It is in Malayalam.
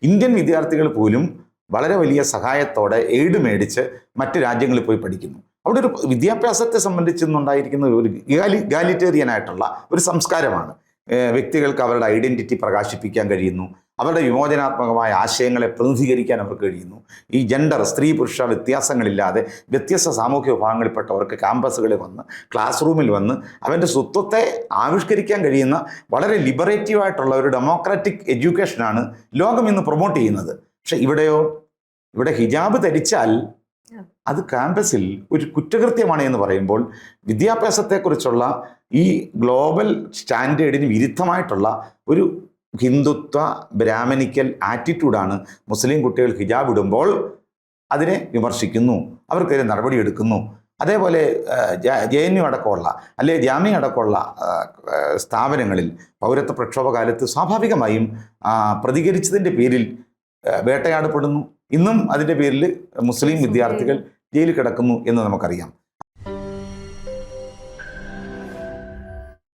ഇന്ത്യൻ വിദ്യാർത്ഥികൾ പോലും വളരെ വലിയ സഹായത്തോടെ എയ്ഡ് മേടിച്ച് മറ്റ് രാജ്യങ്ങളിൽ പോയി പഠിക്കുന്നു. അവിടെ ഒരു വിദ്യാഭ്യാസത്തെ സംബന്ധിച്ചെന്നുണ്ടായിരിക്കുന്ന ഒരു ഇഗാലിറ്റേറിയൻ ആയിട്ടുള്ള ഒരു സംസ്കാരമാണ്. വ്യക്തികൾക്ക് അവരുടെ ഐഡൻറ്റിറ്റി പ്രകാശിപ്പിക്കാൻ കഴിയുന്നു, അവരുടെ വിമോചനാത്മകമായ ആശയങ്ങളെ പ്രതിനിധീകരിക്കാൻ അവർക്ക് കഴിയുന്നു. ഈ ജെൻഡർ, സ്ത്രീ പുരുഷ വ്യത്യാസങ്ങളില്ലാതെ വ്യത്യസ്ത സാമൂഹ്യ വിഭാഗങ്ങളിൽപ്പെട്ടവർക്ക് ക്യാമ്പസുകളിൽ വന്ന്, ക്ലാസ് റൂമിൽ വന്ന് അവൻ്റെ സ്വത്വത്തെ ആവിഷ്കരിക്കാൻ കഴിയുന്ന വളരെ ലിബറേറ്റീവായിട്ടുള്ള ഒരു ഡെമോക്രാറ്റിക് എഡ്യൂക്കേഷനാണ് ലോകം ഇന്ന് പ്രൊമോട്ട് ചെയ്യുന്നത്. പക്ഷെ ഇവിടെ ഹിജാബ് ധരിച്ചാൽ അത് ക്യാമ്പസിൽ ഒരു കുറ്റകൃത്യമാണ് എന്ന് പറയുമ്പോൾ വിദ്യാഭ്യാസത്തെക്കുറിച്ചുള്ള ഈ ഗ്ലോബൽ സ്റ്റാൻഡേർഡിന് വിരുദ്ധമായിട്ടുള്ള ഒരു ഹിന്ദുത്വ ബ്രാഹ്മണിക്കൽ ആറ്റിറ്റ്യൂഡാണ് മുസ്ലിം കുട്ടികൾ ഹിജാബ് ഇടുമ്പോൾ അതിനെ വിമർശിക്കുന്നു, അവർക്കെതിരെ നടപടിയെടുക്കുന്നു. അതേപോലെ JNU അടക്കമുള്ള അല്ലെ ജാമ്യ അടക്കമുള്ള സ്ഥാപനങ്ങളിൽ പൗരത്വ പ്രക്ഷോഭ കാലത്ത് സ്വാഭാവികമായും പ്രതികരിച്ചതിൻ്റെ പേരിൽ വേട്ടയാടപ്പെടുന്നു. ഇന്നും അതിൻ്റെ പേരിൽ മുസ്ലിം വിദ്യാർത്ഥികൾ ജയിലിൽ കിടക്കുന്നു എന്ന് നമുക്കറിയാം.